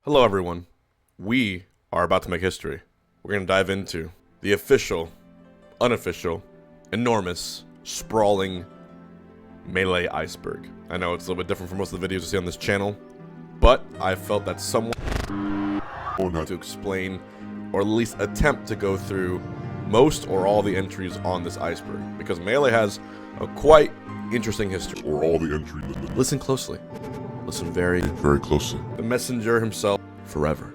Hello everyone, we are about to make history. We're going to dive into the official, unofficial, enormous, sprawling Melee Iceberg. I know it's a little bit different from most of the videos you see on this channel, but I felt that someone had to explain, or at least attempt to go through most or all the entries on this iceberg, because Melee has a quite interesting history. Or all the entries. Listen closely. Listen very closely. The messenger himself, forever.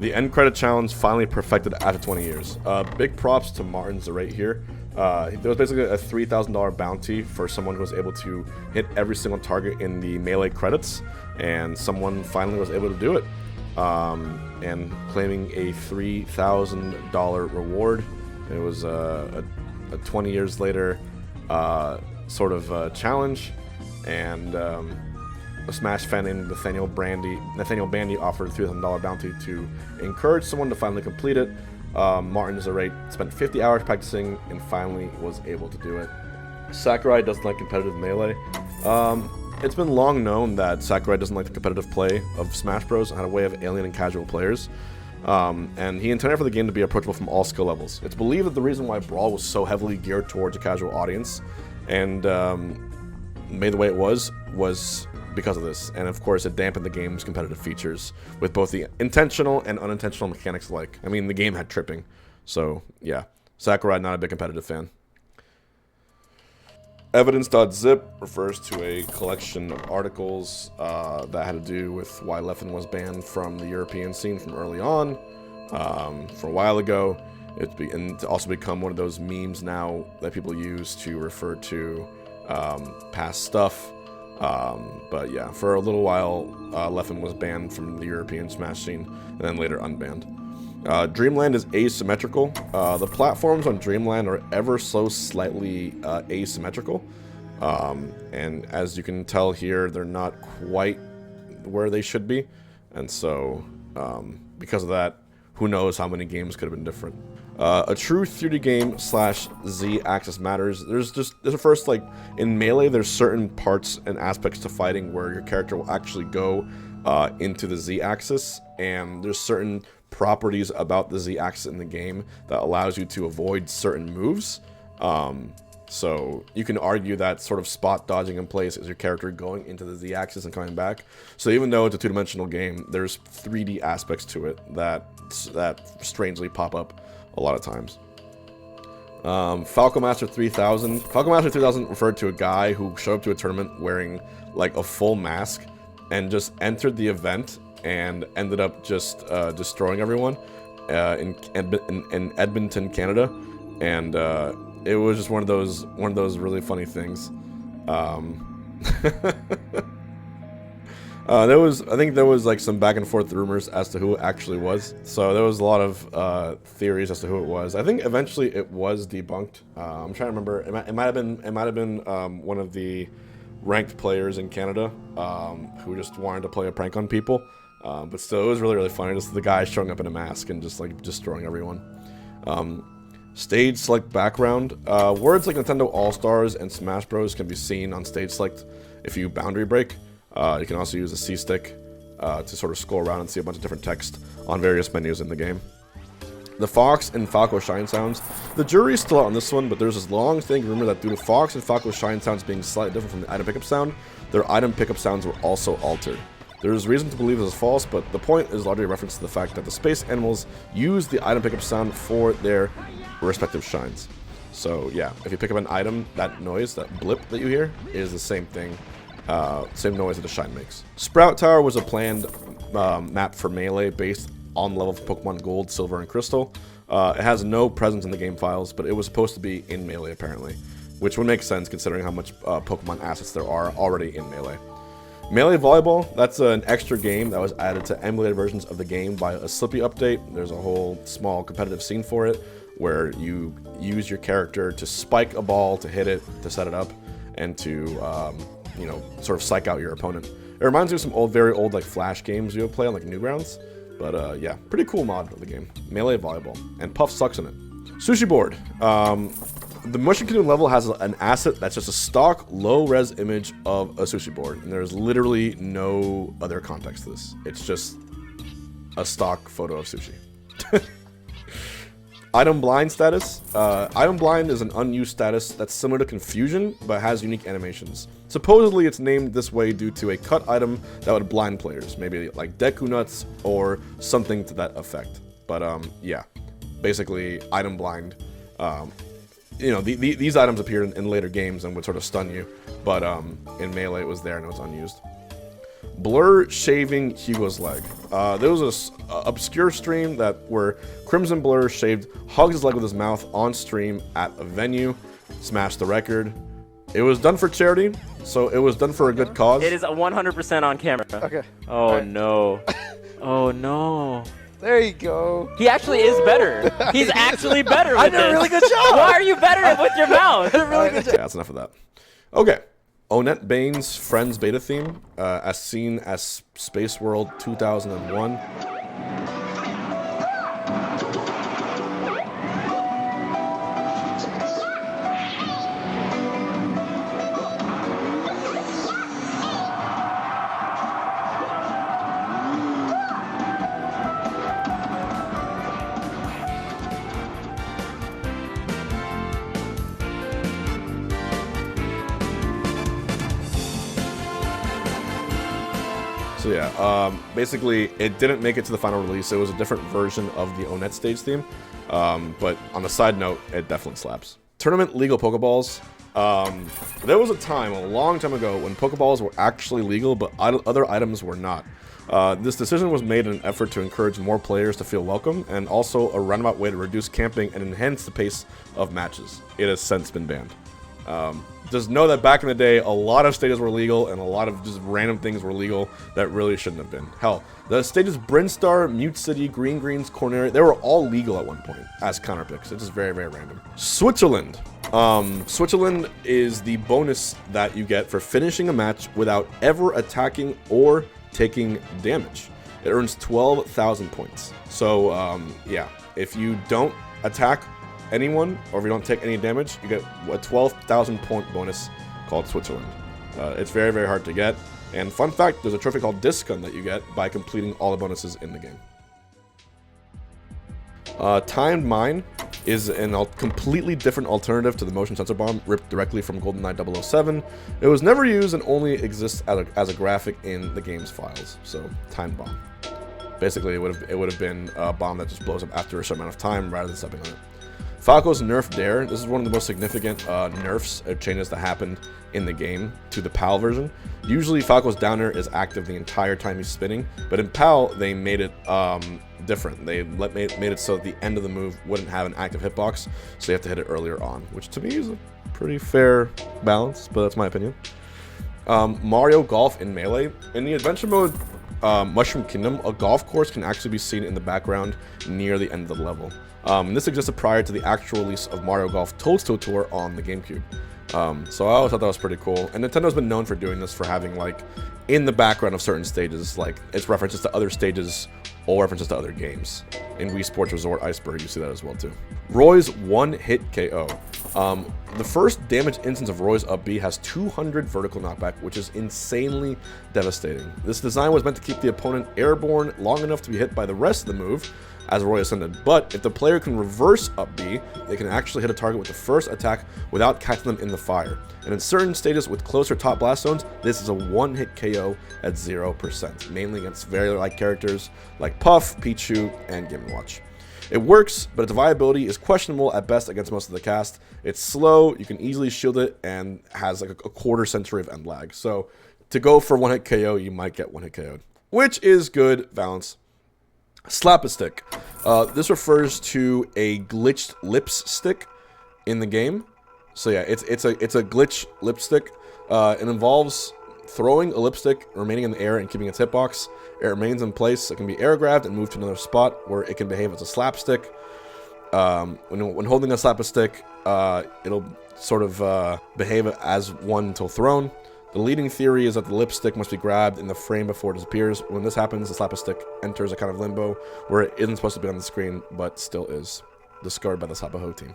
The end credit challenge finally perfected after 20 years. Big props to Martin Zarate here. There was basically a $3,000 bounty for someone who was able to hit every single target in the Melee credits, and someone finally was able to do it, and claiming a $3,000 reward. It was a 20 years later sort of challenge, and a Smash fan named Nathaniel Bandy offered a $3,000 bounty to encourage someone to finally complete it. Martin Zarate spent 50 hours practicing and finally was able to do it. Sakurai doesn't like competitive Melee. It's been long known that Sakurai doesn't like the competitive play of Smash Bros. And had a way of alienating casual players. And he intended for the game to be approachable from all skill levels. It's believed that the reason why Brawl was so heavily geared towards a casual audience and made the way it was because of this, and of course it dampened the game's competitive features with both the intentional and unintentional mechanics alike. I mean, the game had tripping, so yeah, Sakurai not a big competitive fan. Evidence.zip refers to a collection of articles that had to do with why Leffen was banned from the European scene from early on, from a while ago. It's also become one of those memes now that people use to refer to past stuff. But yeah, for a little while, Leffen was banned from the European Smash scene, and then later unbanned. Dreamland is asymmetrical. The platforms on Dreamland are ever so slightly asymmetrical, and as you can tell here, they're not quite where they should be, and so because of that, who knows how many games could have been different. A true 3D game / Z-axis matters. There's a first, like, in Melee, there's certain parts and aspects to fighting where your character will actually go into the Z-axis, and there's certain properties about the Z-axis in the game that allows you to avoid certain moves. So you can argue that sort of spot dodging in place is your character going into the Z-axis and coming back. So even though it's a two-dimensional game, there's 3D aspects to it that strangely pop up a lot of times. Falco Master 3000. Falco Master 3000 referred to a guy who showed up to a tournament wearing like a full mask and just entered the event and ended up just destroying everyone in Edmonton, Canada, and it was just one of those really funny things. I think there was like some back and forth rumors as to who it actually was. So there was a lot of theories as to who it was. I think eventually it was debunked. I'm trying to remember. It might have been one of the ranked players in Canada who just wanted to play a prank on people. But still, it was really funny. Just the guy showing up in a mask and just like destroying everyone. Stage select background. Words like Nintendo All-Stars and Smash Bros can be seen on stage select if you boundary break. You can also use a C-stick to sort of scroll around and see a bunch of different text on various menus in the game. The Fox and Falco Shine sounds. The jury is still out on this one, but there's this long-standing rumor that due to Fox and Falco Shine sounds being slightly different from the item pickup sound, their item pickup sounds were also altered. There is reason to believe this is false, but the point is largely a reference to the fact that the space animals use the item pickup sound for their respective shines. So yeah, if you pick up an item, that noise, that blip that you hear, is the same thing. Same noise that the shine makes. Sprout Tower was a planned map for Melee based on the level of Pokemon Gold, Silver, and Crystal. It has no presence in the game files, but it was supposed to be in Melee apparently, which would make sense considering how much Pokemon assets there are already in Melee. Melee Volleyball, that's an extra game that was added to emulated versions of the game by a Slippy update. There's a whole small competitive scene for it where you use your character to spike a ball, to hit it, to set it up, and to sort of psych out your opponent. It reminds me of some very old like Flash games you would play on like Newgrounds. But yeah, pretty cool mod of the game. Melee volleyball. And Puff sucks in it. Sushi board. The Mushroom Kingdom level has an asset that's just a stock, low-res image of a sushi board. And there's literally no other context to this. It's just a stock photo of sushi. Item blind status. Item blind is an unused status that's similar to confusion, but has unique animations. Supposedly, it's named this way due to a cut item that would blind players, maybe like Deku Nuts or something to that effect. But yeah, basically, item blind. You know, these items appeared in later games and would sort of stun you, but in Melee it was there and it was unused. Blur shaving Hugo's leg. There was an obscure stream where Crimson Blur shaved Hugs' leg with his mouth on stream at a venue, smashed the record. It was done for charity, so it was done for a good cause. It is 100% on camera. Okay. Oh right. no. Oh no. There you go. He actually is better. He's actually better with I did a really good job. Why are you better with your mouth? I did a really good job. Yeah, that's enough of that. Okay. Onette Bane's Friends beta theme, as seen as Space World 2001. So yeah, basically it didn't make it to the final release. It was a different version of the Onette stage theme. But on a side note, it definitely slaps. Tournament legal Pokeballs. There was a time, a long time ago, when Pokeballs were actually legal, but other items were not. This decision was made in an effort to encourage more players to feel welcome, and also a roundabout way to reduce camping and enhance the pace of matches. It has since been banned. Just know that back in the day, a lot of stages were legal, and a lot of just random things were legal that really shouldn't have been. Hell, the stages Brinstar, Mute City, Green Greens, Corneria, they were all legal at one point as counterpicks. It's just very, very random. Switzerland. Switzerland is the bonus that you get for finishing a match without ever attacking or taking damage. It earns 12,000 points. So, yeah, if you don't attack anyone, or if you don't take any damage, you get a 12,000 point bonus called Switzerland. It's very, very hard to get. And fun fact, there's a trophy called Discon that you get by completing all the bonuses in the game. Timed Mine is a completely different alternative to the motion sensor bomb ripped directly from GoldenEye 007. It was never used and only exists as a graphic in the game's files. So, timed bomb. Basically, it would have been a bomb that just blows up after a certain amount of time rather than stepping on it. Falco's Nerf Dare. This is one of the most significant nerfs or changes that happened in the game to the PAL version. Usually Falco's downer is active the entire time he's spinning, but in PAL they made it different. They made it so the end of the move wouldn't have an active hitbox, so you have to hit it earlier on, which to me is a pretty fair balance, but that's my opinion. Mario Golf in Melee. In the adventure mode Mushroom Kingdom, a golf course can actually be seen in the background near the end of the level. This existed prior to the actual release of Mario Golf Toadstool Tour on the GameCube. So I always thought that was pretty cool. And Nintendo's been known for doing this, for having, like, in the background of certain stages, like, it's references to other stages or references to other games. In Wii Sports Resort Iceberg, you see that as well, too. Roy's one-hit KO. The first damage instance of Roy's up B has 200 vertical knockback, which is insanely devastating. This design was meant to keep the opponent airborne long enough to be hit by the rest of the move, as Roy ascended, but if the player can reverse up B, they can actually hit a target with the first attack without catching them in the fire. And in certain stages with closer top blast zones, this is a one-hit KO at 0%, mainly against very light characters like Puff, Pichu, and Game & Watch. It works, but its viability is questionable at best against most of the cast. It's slow, you can easily shield it, and has like a quarter century of end lag. So to go for one-hit KO, you might get one-hit KO'd, which is good balance. Slap-a-stick. This refers to a glitched lips stick in the game. So yeah, it's a glitch lipstick. It involves throwing a lipstick, remaining in the air, and keeping its hitbox. It remains in place. It can be air grabbed and moved to another spot where it can behave as a slapstick. When holding a slap-a-stick, it'll sort of behave as one until thrown. The leading theory is that the lipstick must be grabbed in the frame before it disappears. When this happens, the slap-a-stick enters a kind of limbo where it isn't supposed to be on the screen, but still is. Discovered by the Slap-a-Ho team.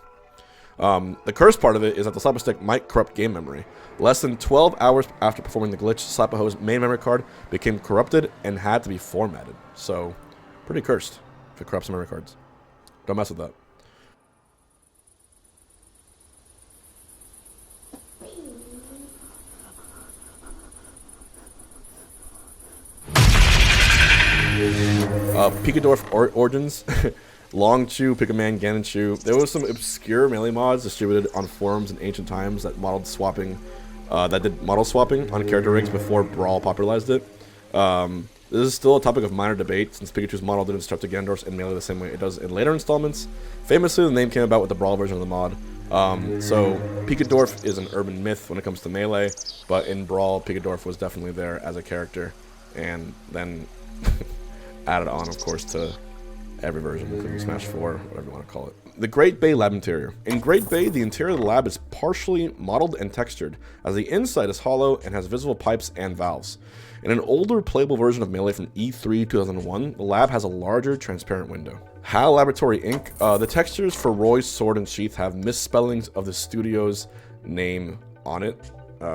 The curse part of it is that the slap-a-stick might corrupt game memory. Less than 12 hours after performing the glitch, Slap-a-Ho's main memory card became corrupted and had to be formatted. So, pretty cursed if it corrupts memory cards. Don't mess with that. Picadorf Origins, Long Chew, Pikaman, Ganon Chew. There was some obscure melee mods distributed on forums in ancient times that modeled swapping, that did model swapping on character rigs before Brawl popularized it. This is still a topic of minor debate since Pikachu's model didn't disrupt Ganondorf's in melee the same way it does in later installments. Famously, the name came about with the Brawl version of the mod. So Picadorf is an urban myth when it comes to melee, but in Brawl, Picadorf was definitely there as a character, and then added on, of course, to every version, including Smash 4, whatever you want to call it. The Great Bay Lab Interior. In Great Bay, the interior of the lab is partially modeled and textured, as the inside is hollow and has visible pipes and valves. In an older playable version of Melee from E3 2001, the lab has a larger, transparent window. HAL Laboratory Inc. The textures for Roy's sword and sheath have misspellings of the studio's name on it,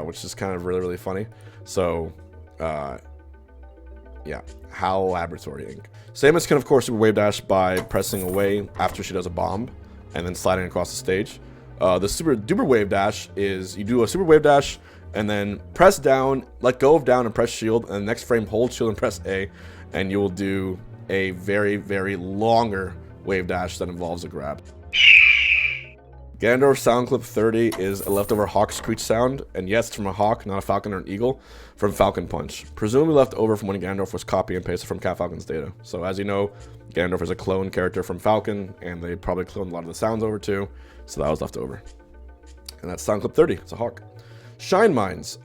which is kind of really funny. So, yeah, HAL Laboratory Inc. Samus can, of course, super wave dash by pressing away after she does a bomb and then sliding across the stage. The super duper wave dash is you do a super wave dash and then press down, let go of down and press shield, and the next frame hold shield and press A, and you will do a very longer wave dash that involves a grab. Ganondorf sound clip 30 is a leftover hawk screech sound, and yes, it's from a hawk, not a falcon or an eagle, from Falcon Punch. Presumably left over from when Ganondorf was copy and pasted from Cat Falcon's data. So as you know, Ganondorf is a clone character from Falcon, and they probably cloned a lot of the sounds over too, so that was left over. And that's sound clip 30, it's a hawk. Shine Mines.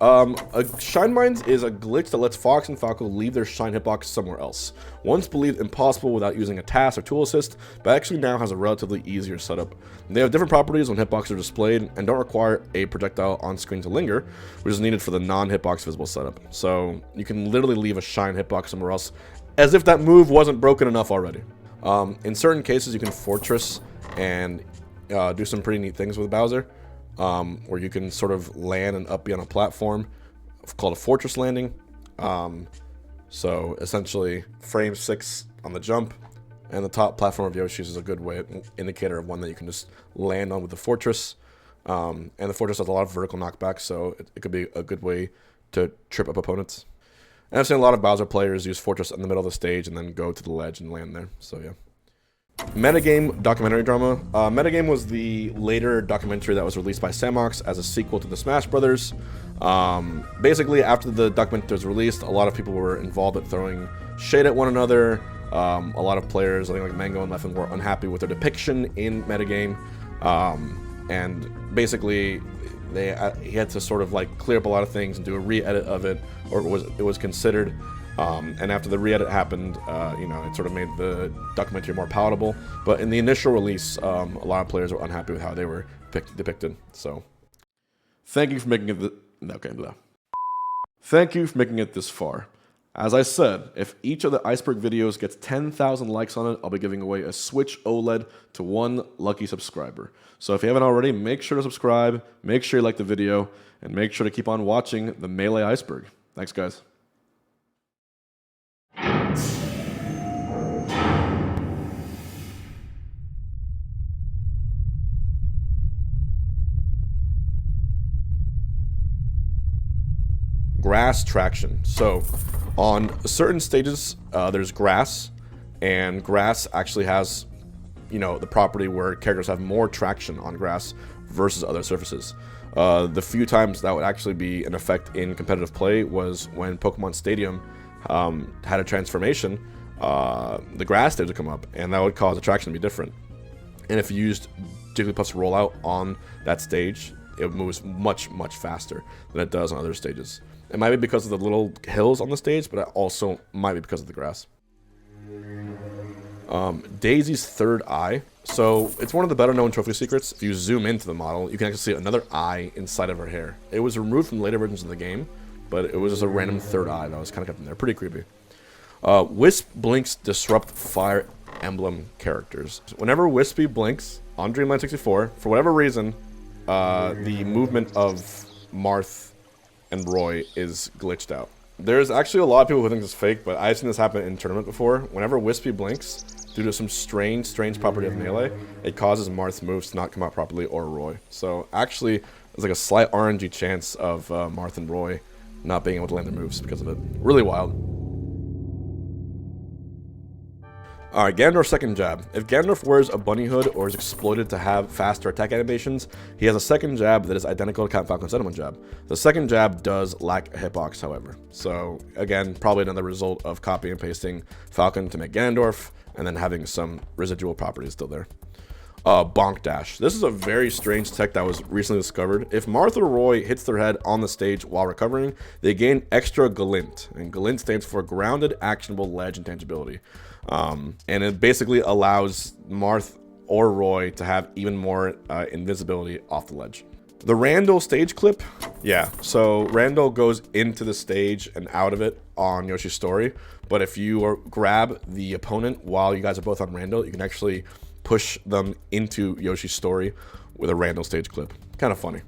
Shine Mines is a glitch that lets Fox and Falco leave their shine hitbox somewhere else. Once believed impossible without using a task or tool assist, but actually now has a relatively easier setup. They have different properties when hitboxes are displayed and don't require a projectile on screen to linger, which is needed for the non-hitbox visible setup. So you can literally leave a shine hitbox somewhere else as if that move wasn't broken enough already. In certain cases, you can fortress and do some pretty neat things with Bowser. Where you can sort of land and up be on a platform called a fortress landing. So essentially frame 6 on the jump, and the top platform of Yoshi's is a good indicator of one that you can just land on with the fortress. And the fortress has a lot of vertical knockback, so it could be a good way to trip up opponents. And I've seen a lot of Bowser players use fortress in the middle of the stage and then go to the ledge and land there, so yeah. Metagame documentary drama. Metagame was the later documentary that was released by Samox as a sequel to the Smash Brothers. Basically, after the documentary was released, a lot of people were involved at throwing shade at one another. A lot of players, I think like Mango and Leffen, were unhappy with their depiction in Metagame. And basically, he had to sort of like clear up a lot of things and do a re-edit of it, or it was considered. And after the re-edit happened, it sort of made the documentary more palatable. But in the initial release, a lot of players were unhappy with how they were depicted. So, thank you for making it. Thank you for making it this far. As I said, if each of the Iceberg videos gets 10,000 likes on it, I'll be giving away a Switch OLED to one lucky subscriber. So if you haven't already, make sure to subscribe, make sure you like the video, and make sure to keep on watching the Melee Iceberg. Thanks, guys. Grass traction. So on certain stages, there's grass, and grass actually has, the property where characters have more traction on grass versus other surfaces. The few times that would actually be an effect in competitive play was when Pokemon Stadium had a transformation, the grass stage would come up, and that would cause the traction to be different. And if you used Jigglypuff's rollout on that stage, it moves much faster than it does on other stages. It might be because of the little hills on the stage, but it also might be because of the grass. Daisy's third eye. So it's one of the better known trophy secrets. If you zoom into the model, you can actually see another eye inside of her hair. It was removed from later versions of the game, but it was just a random third eye that was kind of kept in there. Pretty creepy. Wisp blinks disrupt Fire Emblem characters. Whenever Wispy blinks on Dreamland 64, for whatever reason, the movement of Marth and Roy is glitched out. There's actually a lot of people who think this is fake, but I've seen this happen in tournament before. Whenever Wispy blinks, due to some strange property of Melee, it causes Marth's moves to not come out properly, or Roy. So actually, there's like a slight RNG chance of Marth and Roy not being able to land their moves because of it. Really wild. Alright, Ganondorf's second jab. If Ganondorf wears a bunny hood or is exploded to have faster attack animations, he has a second jab that is identical to Count Falcon's Cinnamon jab. The second jab does lack a hitbox, however. So, again, probably another result of copy and pasting Falcon to make Ganondorf, and then having some residual properties still there. Bonk Dash. This is a very strange tech that was recently discovered. If Marth or Roy hits their head on the stage while recovering, they gain extra Glint, and Glint stands for Grounded, Actionable, Ledge, Intangibility. And it basically allows Marth or Roy to have even more invisibility off the ledge. The Randall stage clip, yeah, so Randall goes into the stage and out of it on Yoshi's Story, but if you grab the opponent while you guys are both on Randall, you can actually push them into Yoshi's Story with a Randall stage clip. Kind of funny.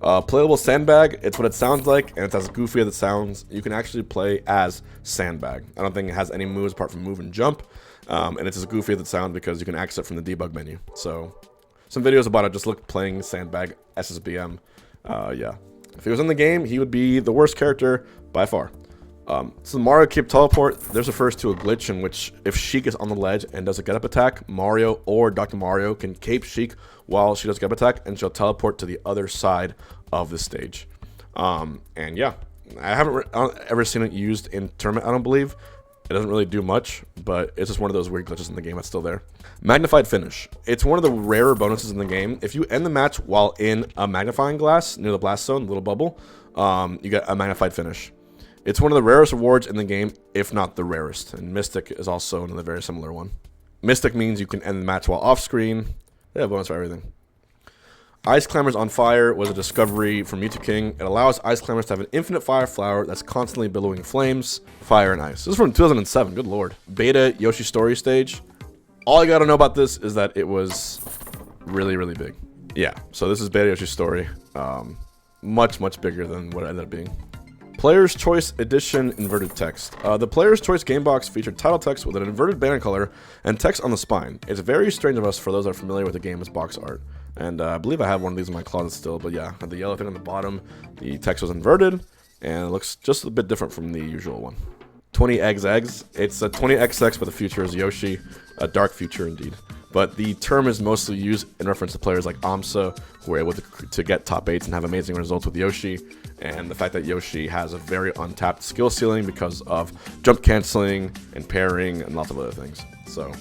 Playable Sandbag, it's what it sounds like, and it's as goofy as it sounds. You can actually play as Sandbag. I don't think it has any moves apart from move and jump, and it's as goofy as it sounds because you can access it from the debug menu. So, some videos about it, just look playing Sandbag SSBM. Yeah. If he was in the game, he would be the worst character by far. So the Mario Cape Teleport, this refers to a glitch in which if Sheik is on the ledge and does a get-up attack, Mario or Dr. Mario can cape Sheik while she does a get-up attack, and she'll teleport to the other side of the stage. And yeah, I haven't ever seen it used in tournament, I don't believe. It doesn't really do much, but it's just one of those weird glitches in the game that's still there. Magnified Finish. It's one of the rarer bonuses in the game. If you end the match while in a magnifying glass near the blast zone, the little bubble, you get a Magnified Finish. It's one of the rarest rewards in the game, if not the rarest. And Mystic is also another very similar one. Mystic means you can end the match while off screen. They have bonus for everything. Ice Climbers on Fire was a discovery from Mewtwo King. It allows Ice Climbers to have an infinite fire flower that's constantly billowing flames, fire, and ice. This is from 2007, good lord. Beta Yoshi Story stage. All you gotta know about this is that it was really, really big. Yeah, so this is Beta Yoshi Story. Much bigger than what it ended up being. Player's Choice Edition Inverted Text. The Player's Choice game box featured title text with an inverted banner color and text on the spine. It's very strange of us for those that are familiar with the game's box art. And I believe I have one of these in my closet still, but yeah, the yellow thing on the bottom, the text was inverted, and it looks just a bit different from the usual one. 20 eggs. It's a 20XX, but the future is Yoshi. A dark future indeed. But the term is mostly used in reference to players like Amsa, who are able to get top 8s and have amazing results with Yoshi, and the fact that Yoshi has a very untapped skill ceiling because of jump canceling and parrying and lots of other things. So,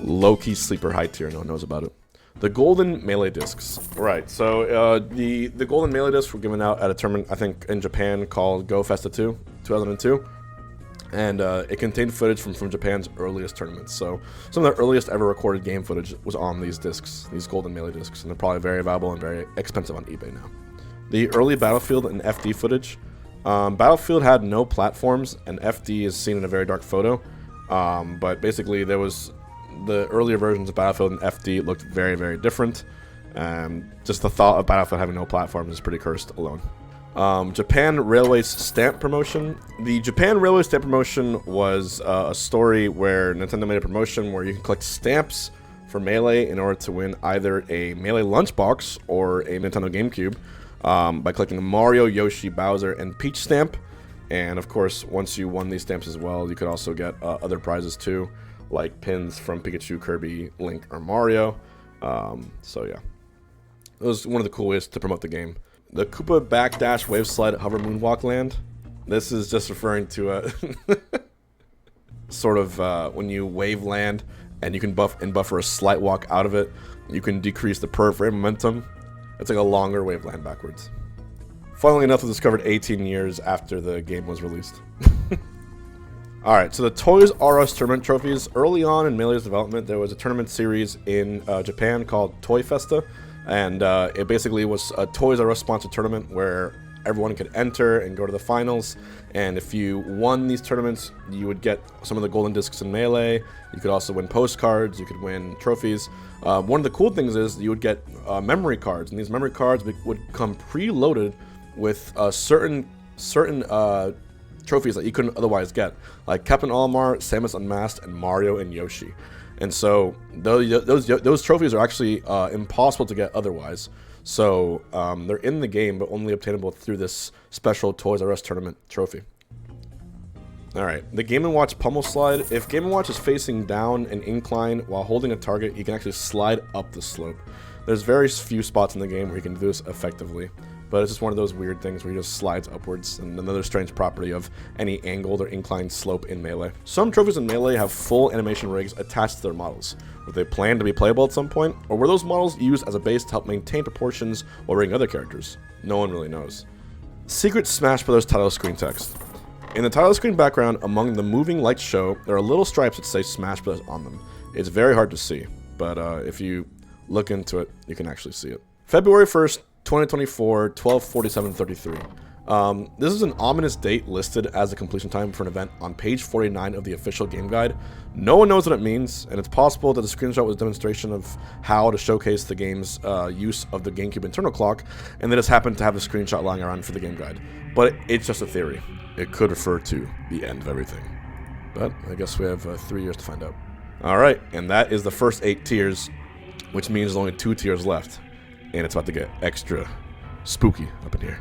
low-key sleeper high tier, no one knows about it. The Golden Melee Discs. Right, so the Golden Melee Discs were given out at a tournament, I think, in Japan called Go Festa 2, 2002. And it contained footage from Japan's earliest tournaments. So some of the earliest ever recorded game footage was on these discs, these Golden Melee discs, and they're probably very valuable and very expensive on eBay now. The early Battlefield and FD footage. Battlefield had no platforms, and FD is seen in a very dark photo. But basically, there was the earlier versions of Battlefield and FD looked very, very different. Just the thought of Battlefield having no platforms is pretty cursed alone. Japan Railways Stamp Promotion. The Japan Railway Stamp Promotion was a story where Nintendo made a promotion where you can collect stamps for Melee in order to win either a Melee lunchbox or a Nintendo GameCube by collecting a Mario, Yoshi, Bowser, and Peach stamp. And of course, once you won these stamps as well, you could also get other prizes too, like pins from Pikachu, Kirby, Link, or Mario. So yeah, it was one of the cool ways to promote the game. The Koopa Backdash Wave Slide Hover Moonwalk Land. This is just referring to sort of when you wave land and you can buffer a slight walk out of it. You can decrease the per frame momentum. It's like a longer wave land backwards. Funnily enough, it was discovered 18 years after the game was released. Alright, so the Toys R Us tournament trophies. Early on in Melee's development, there was a tournament series in Japan called Toy Festa. And it basically was a Toys R Us sponsored tournament where everyone could enter and go to the finals. And if you won these tournaments, you would get some of the golden discs in Melee. You could also win postcards. You could win trophies. One of the cool things is you would get memory cards, and these memory cards would come preloaded with certain trophies that you couldn't otherwise get, like Captain Olimar, Samus Unmasked, and Mario and Yoshi. And so those trophies are actually impossible to get otherwise. So they're in the game, but only obtainable through this special Toys R Us tournament trophy. Alright, the Game & Watch pummel slide. If Game & Watch is facing down an incline while holding a target, you can actually slide up the slope. There's very few spots in the game where you can do this effectively, but it's just one of those weird things where he just slides upwards, and another strange property of any angled or inclined slope in Melee. Some trophies in Melee have full animation rigs attached to their models. Were they planned to be playable at some point, or were those models used as a base to help maintain proportions while rigging other characters? No one really knows. Secret Smash Bros. Title screen text. In the title screen background, among the moving lights show, there are little stripes that say Smash Bros. On them. It's very hard to see, but if you look into it, you can actually see it. February 1st, 2024, 12/47/33. This is an ominous date listed as the completion time for an event on page 49 of the official game guide. No one knows what it means, and it's possible that the screenshot was a demonstration of how to showcase the game's use of the GameCube internal clock, and they just happened to have a screenshot lying around for the game guide. But it's just a theory. It could refer to the end of everything. But I guess we have 3 years to find out. Alright, and that is the first 8 tiers, which means there's only 2 tiers left. And it's about to get extra spooky up in here.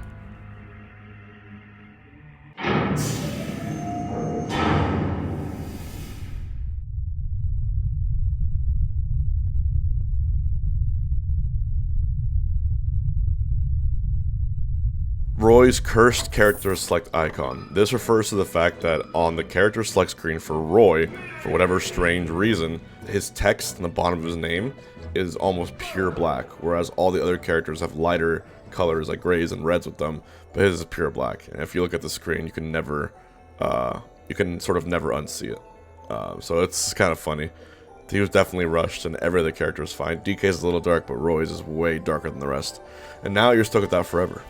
Roy's cursed character select icon. This refers to the fact that on the character select screen for Roy, for whatever strange reason, his text in the bottom of his name is almost pure black, whereas all the other characters have lighter colors like grays and reds with them, but his is pure black. And if you look at the screen, you can never, you can sort of never unsee it. So it's kind of funny. He was definitely rushed, and every other character is fine. DK's is a little dark, but Roy's is way darker than the rest. And now you're stuck with that forever.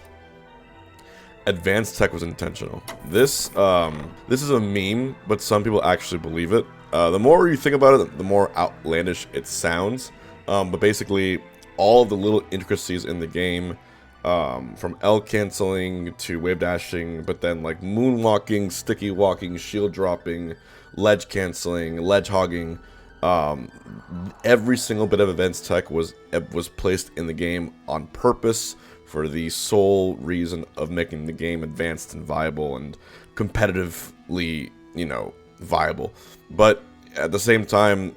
Advanced tech was intentional. This is a meme, but some people actually believe it. The more you think about it, the more outlandish it sounds. But basically, all of the little intricacies in the game, from L canceling to wave dashing, but then like moonwalking, sticky walking, shield dropping, ledge canceling, ledge hogging, every single bit of advanced tech was placed in the game on purpose, for the sole reason of making the game advanced and viable and competitively, you know, viable. But at the same time,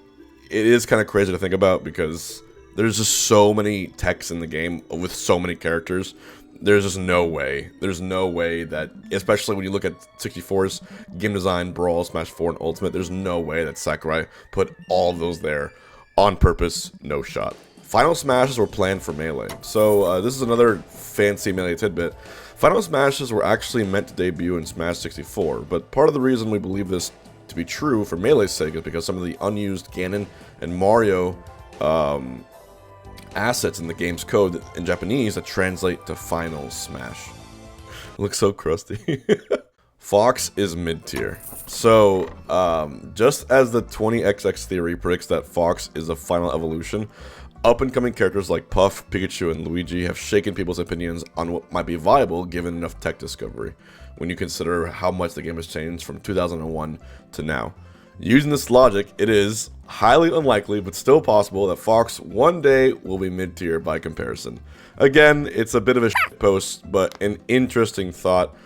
it is kind of crazy to think about because there's just so many techs in the game with so many characters. There's just no way. There's no way that, especially when you look at 64's game design, Brawl, Smash 4, and Ultimate, there's no way that Sakurai put all of those there on purpose. No shot. Final Smashes were planned for Melee. So this is another fancy Melee tidbit. Final Smashes were actually meant to debut in Smash 64, but part of the reason we believe this to be true for Melee's sake is because some of the unused Ganon and Mario assets in the game's code in Japanese that translate to Final Smash. Looks so crusty. Fox is mid-tier. So, just as the 20XX theory predicts that Fox is a final evolution, up-and-coming characters like Puff, Pikachu, and Luigi have shaken people's opinions on what might be viable given enough tech discovery, when you consider how much the game has changed from 2001 to now. Using this logic, it is highly unlikely, but still possible, that Fox one day will be mid-tier by comparison. Again, it's a bit of a shitpost, but an interesting thought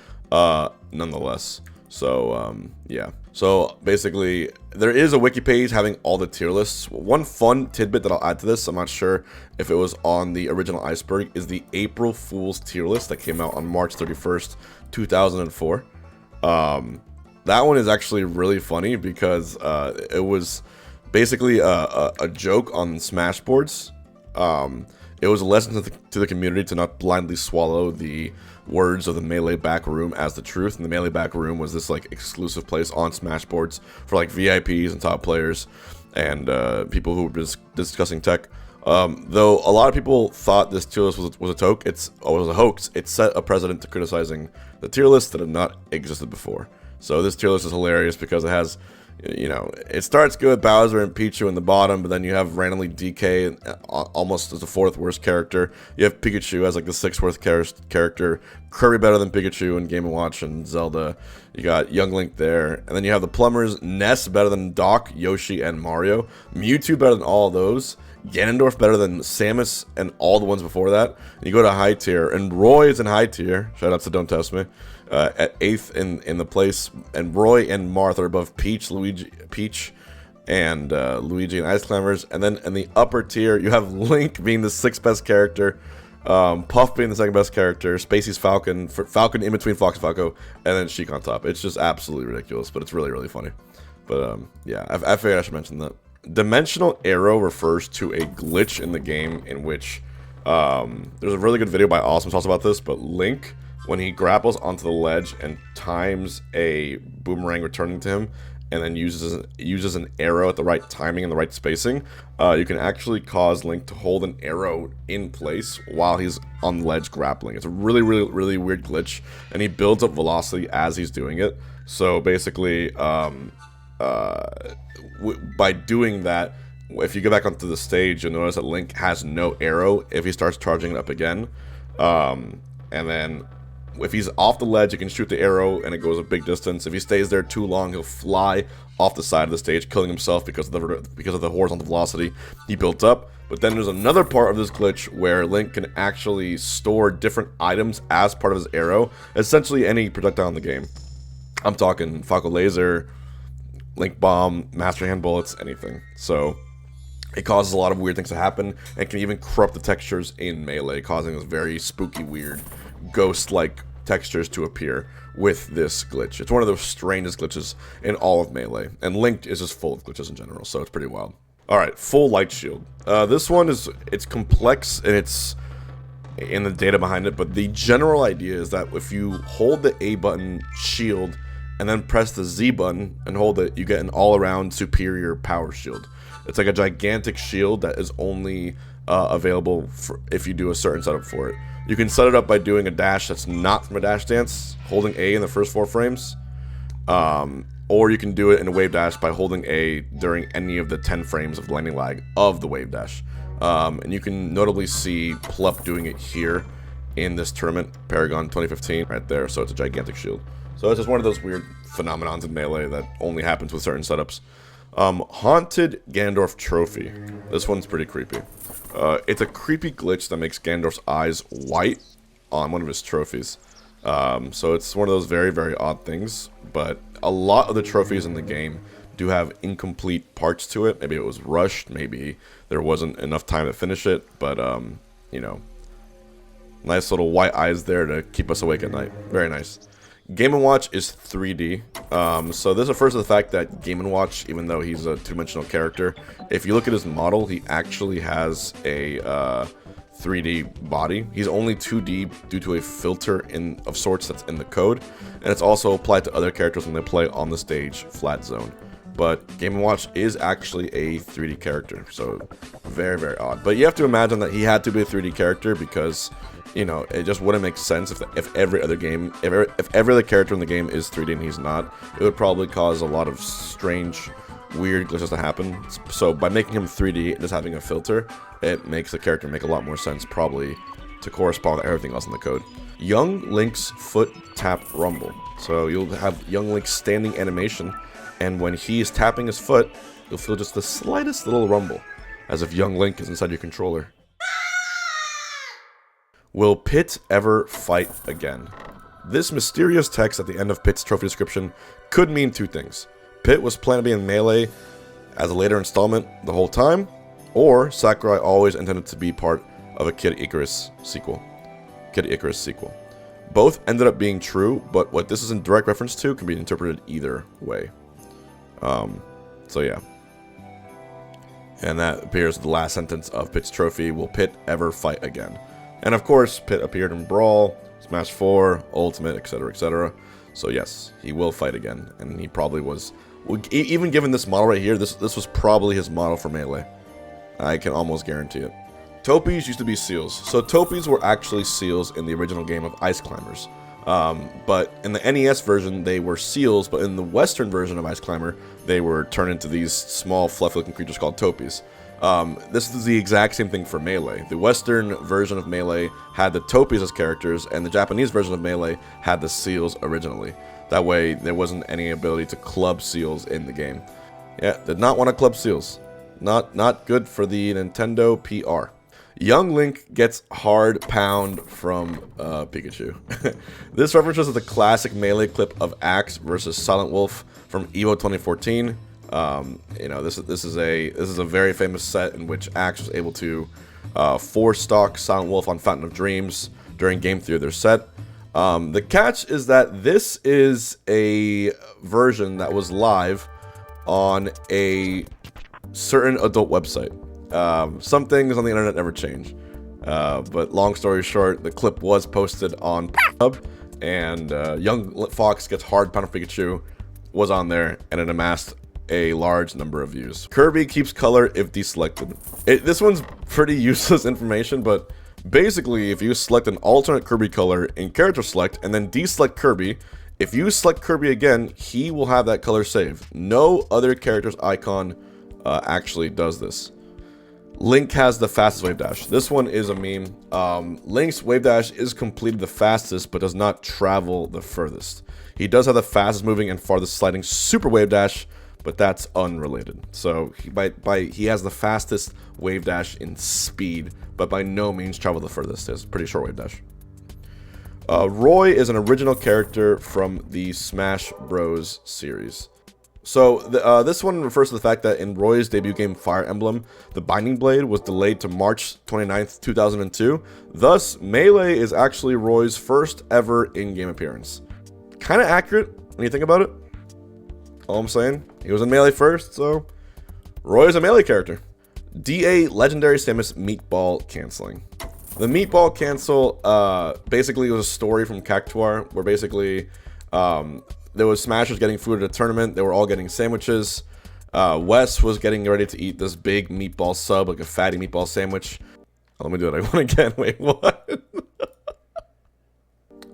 nonetheless. So, yeah. So, basically, there is a wiki page having all the tier lists. One fun tidbit that I'll add to this, I'm not sure if it was on the original Iceberg, is the April Fool's tier list that came out on March 31st, 2004. That one is actually really funny because it was basically a joke on Smash boards. It was a lesson to the community to not blindly swallow the words of the Melee back room as the truth. And the Melee back room was this like exclusive place on Smash boards for like VIPs and top players and people who were just discussing tech. Though a lot of people thought this tier list was a hoax, it set a precedent to criticizing the tier lists that have not existed before. So this tier list is hilarious because it has, you know, it starts good with Bowser and Pichu in the bottom, but then you have randomly DK almost as the 4th worst character. You have Pikachu as like the 6th worst character. Kirby better than Pikachu in Game & Watch and Zelda. You got Young Link there. And then you have the plumbers, Ness better than Doc, Yoshi, and Mario. Mewtwo better than all of those. Ganondorf better than Samus and all the ones before that. And you go to high tier, and Roy is in high tier. Shout out to Don't Test Me. At 8th in the place, and Roy and Marth are above Peach, and Luigi and Ice Climbers. And then in the upper tier, you have Link being the 6th best character, Puff being the 2nd best character, Spacey's Falcon, Falcon in between Fox and Falco, and then Sheik on top. It's just absolutely ridiculous, but it's really, really funny. But yeah, I figured I should mention that. Dimensional arrow refers to a glitch in the game in which there's a really good video by Awesome talks about this, but Link, when he grapples onto the ledge and times a boomerang returning to him, and then uses an arrow at the right timing and the right spacing, you can actually cause Link to hold an arrow in place while he's on the ledge grappling. It's a really, really, really weird glitch, and he builds up velocity as he's doing it. So basically, by doing that, if you go back onto the stage, you'll notice that Link has no arrow if he starts charging it up again. And then if he's off the ledge, you can shoot the arrow and it goes a big distance. If he stays there too long, he'll fly off the side of the stage, killing himself because of the horizontal velocity he built up. But then there's another part of this glitch where Link can actually store different items as part of his arrow, essentially any projectile in the game. I'm talking Falco Laser, Link Bomb, Master Hand Bullets, anything. So it causes a lot of weird things to happen, and can even corrupt the textures in Melee, causing this very spooky, weird, ghost-like textures to appear with this glitch. It's one of the strangest glitches in all of Melee, and Link is just full of glitches in general, so it's pretty wild. Alright, full light shield. This one it's complex, and it's in the data behind it, but the general idea is that if you hold the A button shield and then press the Z button and hold it, you get an all-around superior power shield. It's like a gigantic shield that is only available if you do a certain setup for it. You can set it up by doing a dash that's not from a dash dance, holding A in the first 4 frames, or you can do it in a wave dash by holding A during any of the 10 frames of landing lag of the wave dash. And you can notably see Plup doing it here in this tournament, Paragon 2015, right there, so it's a gigantic shield. So it's just one of those weird phenomenons in Melee that only happens with certain setups. Haunted Ganondorf Trophy. This one's pretty creepy. It's a creepy glitch that makes Ganondorf's eyes white on one of his trophies. So it's one of those very, very odd things, but a lot of the trophies in the game do have incomplete parts to it. Maybe it was rushed, maybe there wasn't enough time to finish it, but, you know, nice little white eyes there to keep us awake at night. Very nice. Game & Watch is 3D, so this refers to the fact that Game & Watch, even though he's a 2-dimensional character, if you look at his model, he actually has a 3D body. He's only 2D due to a filter of sorts that's in the code, and it's also applied to other characters when they play on the stage, flat zone. But Game & Watch is actually a 3D character, so very, very odd. But you have to imagine that he had to be a 3D character because, you know, it just wouldn't make sense if every other character in the game is 3D and he's not. It would probably cause a lot of strange, weird glitches to happen. So by making him 3D and just having a filter, it makes the character make a lot more sense, probably to correspond with everything else in the code. Young Link's foot tap rumble. So you'll have Young Link's standing animation, and when he is tapping his foot, you'll feel just the slightest little rumble, as if Young Link is inside your controller. Will Pit ever fight again? This mysterious text at the end of Pit's trophy description could mean 2 things. Pit was planned to be in Melee as a later installment the whole time, or Sakurai always intended to be part of a Kid Icarus sequel. Both ended up being true, but what this is in direct reference to can be interpreted either way. So yeah. And that appears the last sentence of Pit's trophy. Will Pit ever fight again? And of course, Pit appeared in Brawl, Smash 4, Ultimate, etc., etc. So yes, he will fight again, and he probably was. Even given this model right here, this was probably his model for Melee. I can almost guarantee it. Topies used to be seals. So topies were actually seals in the original game of Ice Climbers. But in the NES version, they were seals, but in the Western version of Ice Climber, they were turned into these small, fluffy-looking creatures called topies. This is the exact same thing for Melee. The Western version of Melee had the topies as characters, and the Japanese version of Melee had the seals originally. That way, there wasn't any ability to club seals in the game. Yeah, did not want to club seals. Not good for the Nintendo PR. Young Link gets hard pound from Pikachu. This references the classic Melee clip of Axe versus Silent Wolf from EVO 2014. You know, this is a very famous set in which Axe was able to 4-stalk Silent Wolf on Fountain of Dreams during Game 3 of their set. The catch is that this is a version that was live on a certain adult website. Some things on the internet never change. But long story short, the clip was posted on Pornhub, and Young Fox Gets Hard Pound of Pikachu was on there, and it amassed a large number of views. Kirby keeps color if deselected. This one's pretty useless information, but basically, if you select an alternate Kirby color in character select and then deselect Kirby, if you select Kirby again, he will have that color saved. No other character's icon actually does this. Link has the fastest wave dash. This one is a meme. Link's wave dash is completed the fastest, but does not travel the furthest. He does have the fastest moving and farthest sliding super wave dash, but that's unrelated. So he has the fastest wave dash in speed, but by no means travel the furthest. It's a pretty short wave dash. Roy is an original character from the Smash Bros series. So this one refers to the fact that in Roy's debut game Fire Emblem, the Binding Blade was delayed to March 29th, 2002. Thus, Melee is actually Roy's first ever in-game appearance. Kind of accurate when you think about it. All I'm saying, he was in Melee first, so Roy is a Melee character. DA Legendary Samus Meatball Canceling. The Meatball Cancel basically was a story from Cactuar where basically there was Smashers getting food at a tournament. They were all getting sandwiches. Wes was getting ready to eat this big meatball sub, like a fatty meatball sandwich. Let me do it. I want again. Wait, what?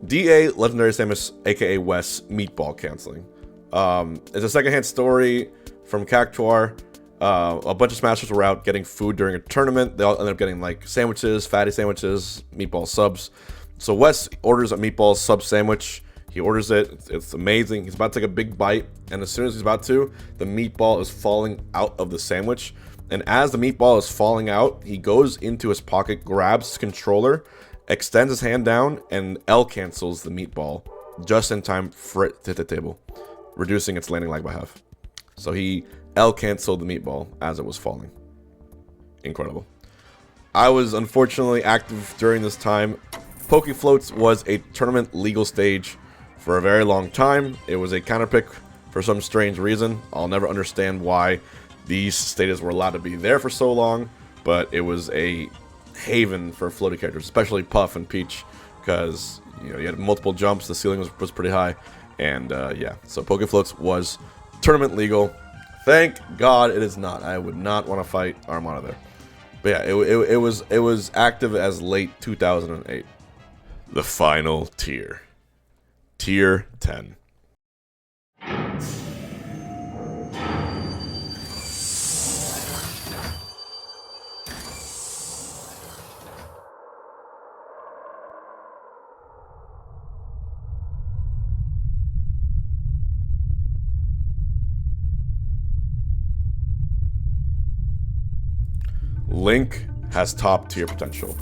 DA Legendary Samus, aka Wes, Meatball Canceling. It's a secondhand story from Cactuar. A bunch of Smashers were out getting food during a tournament. They all ended up getting like sandwiches, fatty sandwiches, meatball subs. So Wes orders a meatball sub sandwich. He orders it. It's amazing. He's about to take a big bite, and as soon as he's about to, the meatball is falling out of the sandwich. And as the meatball is falling out, he goes into his pocket, grabs his controller, extends his hand down, and L cancels the meatball just in time for it to hit the table, reducing its landing lag by half. So he L canceled the meatball as it was falling. Incredible. I was unfortunately active during this time. Pokefloats was a tournament legal stage for a very long time. It was a counterpick for some strange reason. I'll never understand why these stages were allowed to be there for so long, but it was a haven for floaty characters, especially Puff and Peach, because you had multiple jumps, the ceiling was pretty high, and yeah, so Pokefloats was tournament legal. Thank God it is not. I would not want to fight Armada there. But yeah, it was active as late 2008. The final tier. Tier 10. Link has top tier potential.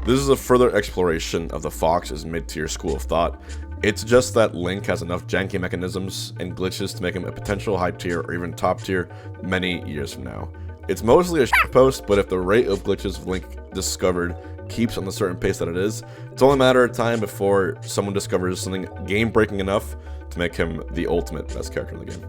This is a further exploration of the Fox's mid-tier school of thought. It's just that Link has enough janky mechanisms and glitches to make him a potential high tier or even top tier many years from now. It's mostly a shitpost, but if the rate of glitches Link discovered keeps on the certain pace that it is, it's only a matter of time before someone discovers something game-breaking enough to make him the ultimate best character in the game.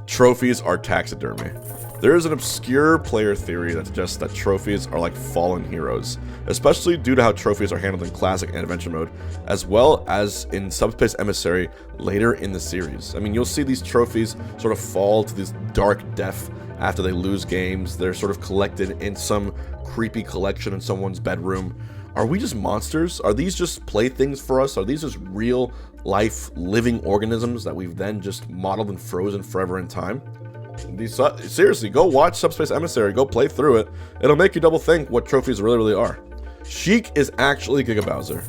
Trophies are taxidermy. There is an obscure player theory that suggests that trophies are like fallen heroes, especially due to how trophies are handled in Classic and Adventure Mode, as well as in Subspace Emissary later in the series. I mean, you'll see these trophies sort of fall to this dark death after they lose games. They're sort of collected in some creepy collection in someone's bedroom. Are we just monsters? Are these just playthings for us? Are these just real life living organisms that we've then just modeled and frozen forever in time? Seriously, go watch Subspace Emissary, go play through it. It'll make you double think what trophies really are. Sheik is actually Giga Bowser.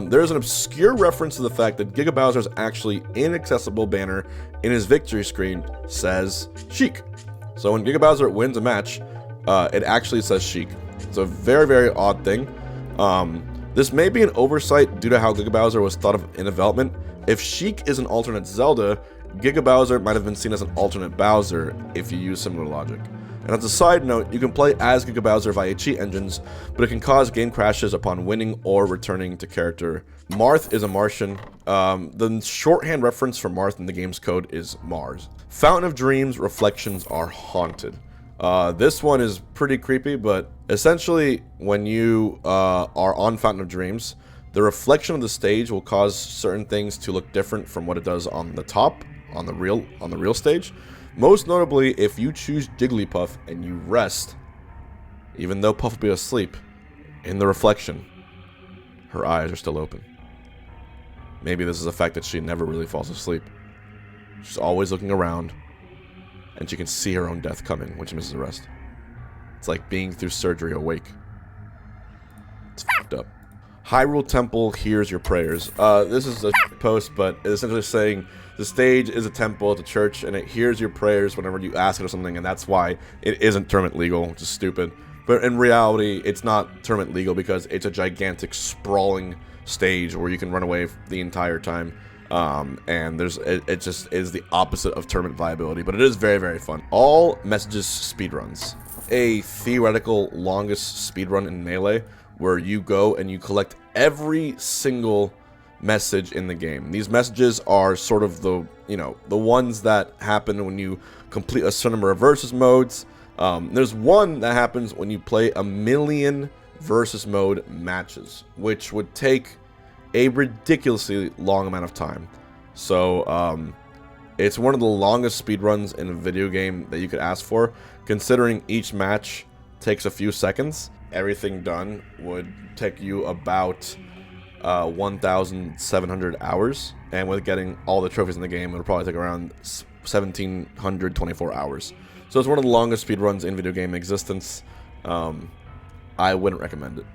There's an obscure reference to the fact that Giga Bowser's actually inaccessible banner in his victory screen says Sheik. So when Giga Bowser wins a match, it actually says Sheik. It's a very, very odd thing. This may be an oversight due to how Giga Bowser was thought of in development. If Sheik is an alternate Zelda, Giga Bowser might have been seen as an alternate Bowser if you use similar logic. And as a side note, you can play as Giga Bowser via cheat engines, but it can cause game crashes upon winning or returning to character. Marth is a Martian. The shorthand reference for Marth in the game's code is Mars. Fountain of Dreams reflections are haunted. This one is pretty creepy, but essentially when you are on Fountain of Dreams, the reflection of the stage will cause certain things to look different from what it does on the top, on the real stage. Most notably, if you choose Jigglypuff and you rest, even though Puff will be asleep, in the reflection, her eyes are still open. Maybe this is a fact that she never really falls asleep. She's always looking around, and she can see her own death coming when she misses a rest. It's like being through surgery awake. It's fucked up. Hyrule Temple hears your prayers. This is a post, but it's essentially saying the stage is a temple, it's a church, and it hears your prayers whenever you ask it or something, and that's why it isn't tournament legal, which is stupid. But in reality, it's not tournament legal because it's a gigantic, sprawling stage where you can run away the entire time. And it just is the opposite of tournament viability, but it is very, very fun. All messages speedruns. A theoretical longest speedrun in Melee where you go and you collect every single message in the game. These messages are sort of the ones that happen when you complete a certain number of versus modes. There's one that happens when you play 1,000,000 versus mode matches, which would take a ridiculously long amount of time. So it's one of the longest speedruns in a video game that you could ask for, considering each match takes a few seconds. Everything done would take you about 1,700 hours, and with getting all the trophies in the game, it would probably take around 1,724 hours. So it's one of the longest speedruns in video game existence. I wouldn't recommend it.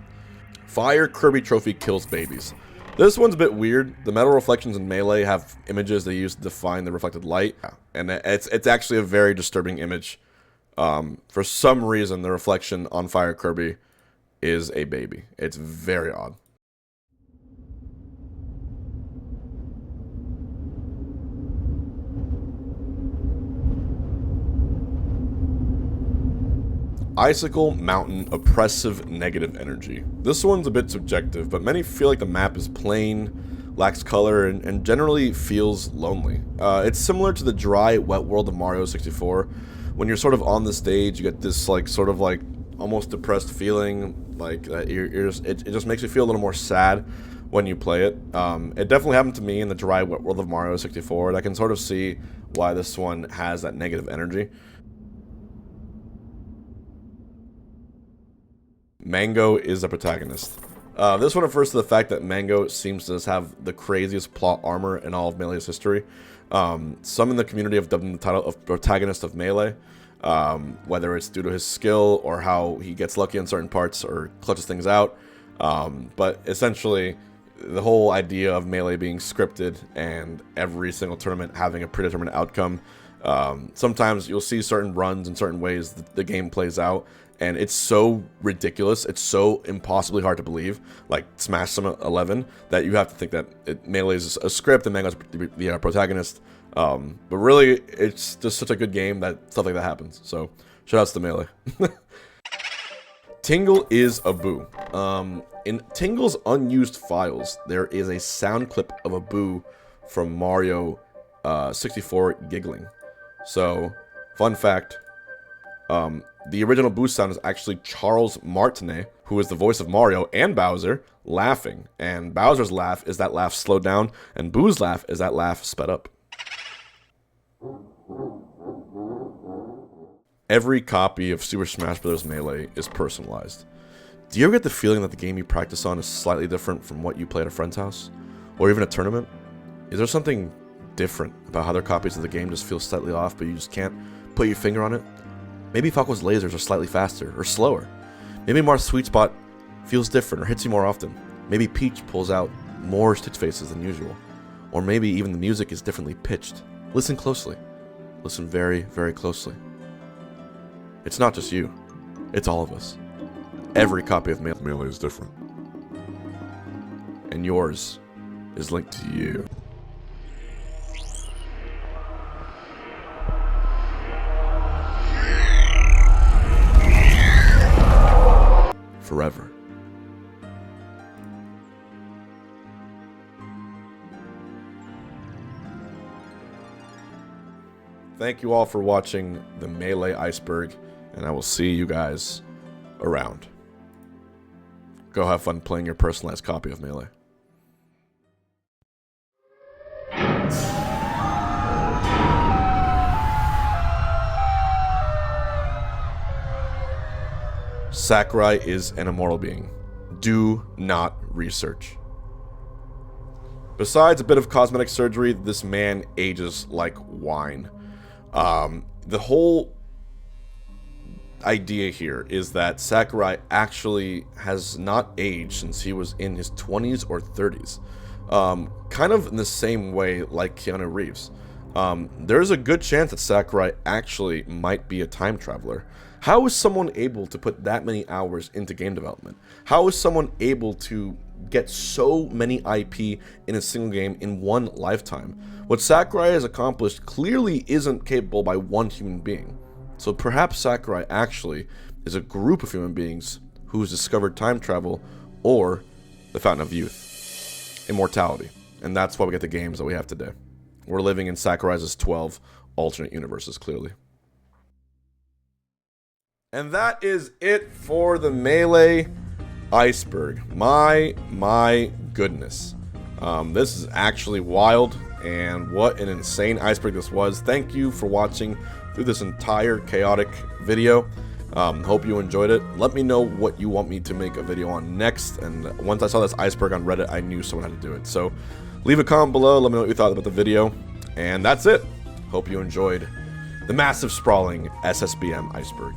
Fire Kirby Trophy kills babies. This one's a bit weird. The metal reflections in Melee have images they use to define the reflected light, and it's actually a very disturbing image. For some reason, the reflection on Fire Kirby is a baby. It's very odd. Icicle Mountain Oppressive Negative Energy. This one's a bit subjective, but many feel like the map is plain, lacks color, and generally feels lonely. It's similar to the dry, wet world of Mario 64. When you're sort of on the stage, you get this sort of almost depressed feeling, it just makes you feel a little more sad when you play it. It definitely happened to me in the dry, wet world of Mario 64, and I can sort of see why this one has that negative energy. Mango is the protagonist. This one refers to the fact that Mango seems to have the craziest plot armor in all of Melee's history. Some in the community have dubbed him the title of protagonist of Melee, whether it's due to his skill or how he gets lucky in certain parts or clutches things out. But essentially, the whole idea of Melee being scripted and every single tournament having a predetermined outcome. Sometimes you'll see certain runs and certain ways that the game plays out, and it's so ridiculous, it's so impossibly hard to believe, like Smash Summit 11, that you have to think that Melee is a script and Mango's the protagonist. But really, it's just such a good game that stuff like that happens. So, shoutouts to Melee. Tingle is a boo. In Tingle's unused files, there is a sound clip of a boo from Mario 64 giggling. So, fun fact, the original boo sound is actually Charles Martinet, who is the voice of Mario and Bowser, laughing. And Bowser's laugh is that laugh slowed down, and Boo's laugh is that laugh sped up. Every copy of Super Smash Bros. Melee is personalized. Do you ever get the feeling that the game you practice on is slightly different from what you play at a friend's house? Or even a tournament? Is there something different about how their copies of the game just feel slightly off, but you just can't put your finger on it? Maybe Falco's lasers are slightly faster, or slower. Maybe Marth's sweet spot feels different, or hits you more often. Maybe Peach pulls out more Stitch faces than usual. Or maybe even the music is differently pitched. Listen closely. Listen very, very closely. It's not just you. It's all of us. Every copy of Melee is different. And yours is linked to you. Forever. Thank you all for watching the Melee Iceberg, and I will see you guys around. Go have fun playing your personalized copy of Melee. Sakurai is an immortal being. Do not research. Besides a bit of cosmetic surgery, this man ages like wine. The whole idea here is that Sakurai actually has not aged since he was in his 20s or 30s. Kind of in the same way like Keanu Reeves. There's a good chance that Sakurai actually might be a time traveler. How is someone able to put that many hours into game development? How is someone able to get so many IP in a single game in one lifetime? What Sakurai has accomplished clearly isn't capable by one human being. So perhaps Sakurai actually is a group of human beings who's discovered time travel or the Fountain of Youth, immortality. And that's why we get the games that we have today. We're living in Sakurai's 12 alternate universes, clearly. And that is it for the Melee Iceberg. My goodness. This is actually wild, and what an insane iceberg this was. Thank you for watching through this entire chaotic video. Hope you enjoyed it. Let me know what you want me to make a video on next, and once I saw this iceberg on Reddit, I knew someone had to do it. So leave a comment below, let me know what you thought about the video, and that's it. Hope you enjoyed the massive sprawling SSBM iceberg.